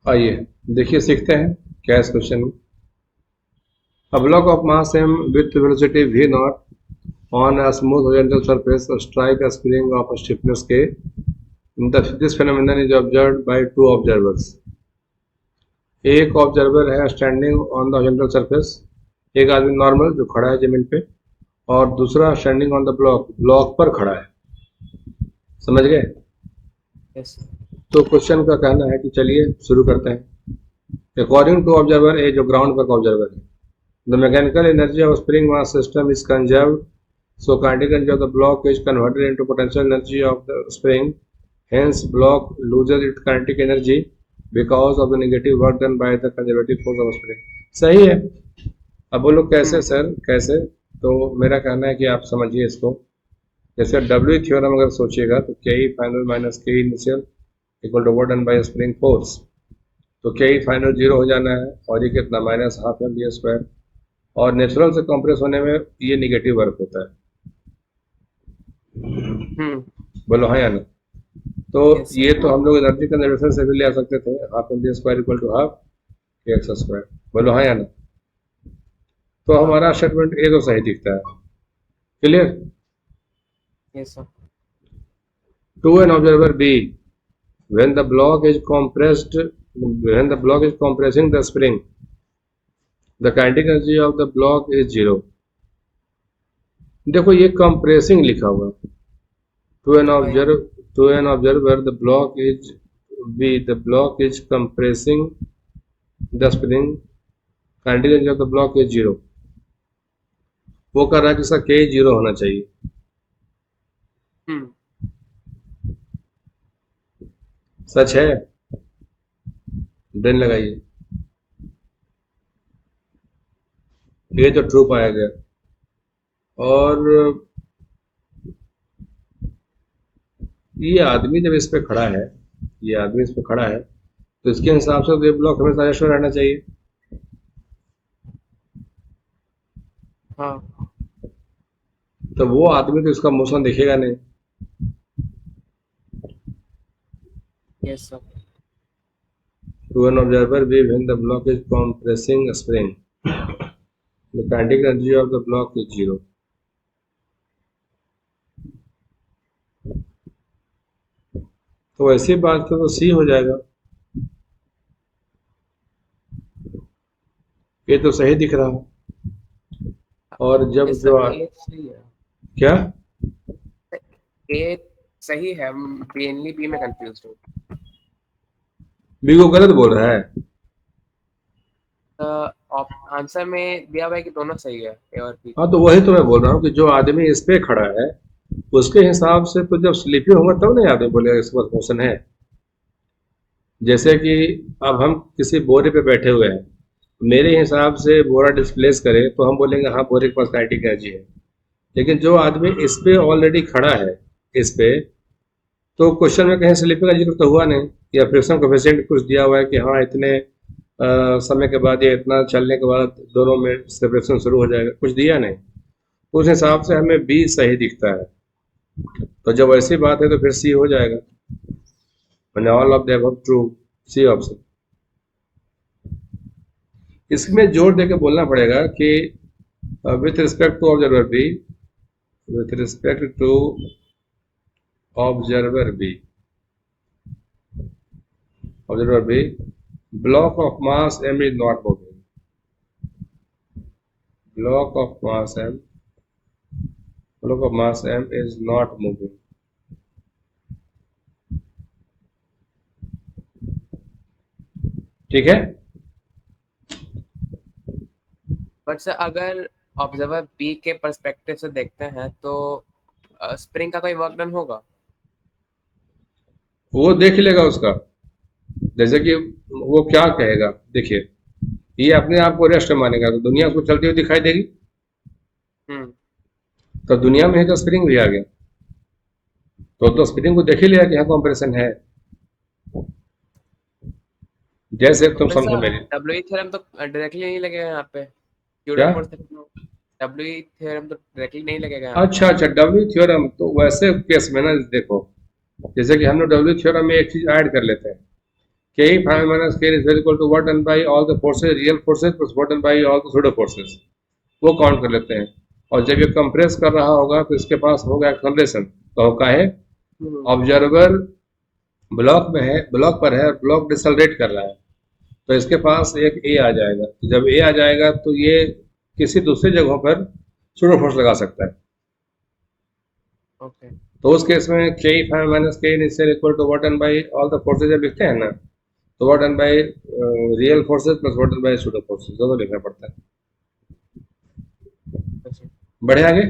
आइए देखिए सीखते हैं क्या है इस क्वेश्चन में। A block of mass m with velocity v naught on a smooth horizontal surface strike a spring of stiffness k. This phenomenon is observed by two observers. एक observer है standing on the horizontal surface, एक आदमी normal जो खड़ा है जमीन पे, और दूसरा standing on the block, block पर खड़ा है। समझ गए? यस तो क्वेश्चन का कहना है कि चलिए शुरू करते हैं। अकॉर्डिंग टू ऑब्जर्वर ए, जो ग्राउंड पर का ऑब्जर्वर है, the mechanical energy of spring mass system is conserved, so kinetic energy of the block is converted into potential energy of the spring. Hence, block loses its kinetic energy because of the negative work done by the conservative force of spring. सही है। अब बोलो कैसे हम्म sir, कैसे? तो मेरा कहना है कि आप समझिए इसको। जैसे डब्ल्यू थ्योरम अगर सोचिएगा तो K E final minus K initial equal to work done by spring force. तो के ई फाइनल जीरो हो जाना है, और ये कितना, minus half M B square. और नेचुरल से कंप्रेस होने में ये निगेटिव वर्क होता है। हम्म बोलो हाँ या ना? तो यस सर ये तो हम लोग एनर्जी कंजर्वेशन से भी ले आ सकते थे, half M B square equal to half K X square. बोलो हाँ या ना? तो हाँ हमारा स्टेटमेंट ए तो सही दिखता है। Clear? Yes sir to an observer B, when the block is compressed, when the block is compressing the spring, the kinetic energy of the block is zero. देखो ये कंप्रेसिंग लिखा हुआ है। To an वही observer, to an observer, the block is the block is compressing the spring. Kinetic energy of the block is zero. वो कर रहा है कि इसका के जीरो होना चाहिए। हम्म सच है? देन लगाइए, ये तो ट्रू पाया गया। और ये आदमी जब इस पे खड़ा है, ये आदमी इस पे खड़ा है, तो इसके हिसाब से वेव ब्लॉक हमेशा रेस्ट में रहना चाहिए। हाँ तो वो आदमी तो इसका मोशन दिखेगा नहीं। Yes sir To an observer wave when the block is compressing a spring, the kinetic energy of the block is zero. तो ऐसी बात तो सी हो जाएगा। ये तो सही दिख रहा है। और जब यस जो सर ए सही है क्या? ए सही है मेनली बी में कंफ्यूज हूँ बी को गलत बोल रहा है? आंसर में दिया हुआ है कि दोनों सही है ए और बी हाँ, तो वही तो मैं बोल रहा हूँ कि जो आदमी इस पे खड़ा है, उसके हिसाब से तो जब स्लीपिंग होगा तब नहीं आदमी बोलेगा इसके पास मोशन है। जैसे कि अब हम किसी बोरे पे बैठे हुए हैं, मेरे हिसाब से बोरा डिस्प्लेस करे तो हम बोलेंगे हाँ बोरे के पास काइनेटिक एनर्जी है। लेकिन जो आदमी इस पे ऑलरेडी खड़ा है, इस पे, तो क्वेश्चन में कहीं स्लिपिंग का जिक्र तो हुआ नहीं, या फ्रिक्शन कोफिशिएंट कुछ दिया हुआ है कि हाँ इतने समय के बाद या इतना चलने के बाद दोनों में सेपरेशन शुरू हो जाएगा, कुछ दिया नहीं। तो उस हिसाब से हमें बी सही दिखता है। तो जब ऐसी बात है तो फिर सी हो जाएगा, मैंने all of the above true, C option. इसमें जोर देके बोलना पड़ेगा कि with respect to observer B, with respect to observer B, observer B, block of mass m is not moving. Block of mass m, block of mass m is not moving. ठीक है? But sir अगर observer B के perspective से देखते हैं तो spring का कोई वर्क डन होगा वो देख लेगा उसका। जैसे कि वो क्या कहेगा, देखिए, ये अपने आप को रेस्ट मानेगा तो दुनिया को चलती हुई दिखाई देगी। हम्म तो दुनिया में ही तो स्प्रिंग भी आ गया, तो स्प्रिंग को देख ही लिया कि यहाँ कंप्रेशन है। जैसे तुम बट समझो सर मेरी। डब्ल्यू थ्योरम तो डायरेक्टली नहीं लगेगा यहाँ पे क्या? न्यूटन फोर्स डब्ल्यू थ्योरम तो डायरेक्टली नहीं लगेगा यहाँ पे अच्छा अच्छा, डब्ल्यू थ्योरम तो वैसे केस में ना देखो, जैसे कि हम लोग डब्ल्यू थ्योरम में एक चीज ऐड कर लेते हैं K five minus K is equal to what done by all the forces, real forces plus what done by all the pseudo forces, वो काउंट कर लेते हैं। और जब ये कंप्रेस कर रहा होगा तो इसके पास होगा एक्सेलरेशन, तो का है ऑब्जर्वर ब्लॉक में है, ब्लॉक पर है, ब्लॉक डिसलरेट कर रहा है, तो इसके पास एक ए आ जाएगा। तो जब ए आ जाएगा तो ये किसी दूसरी जगहों पर सूडो फोर्स लगा सकता है। ओके तो उस केस में K five minus K initial equal to what done by all the forces जब लिखते हैं ना, तो what done by real forces plus what done by pseudo forces, दोनों लिखना पड़ता है। अच्छा बढ़े आगे।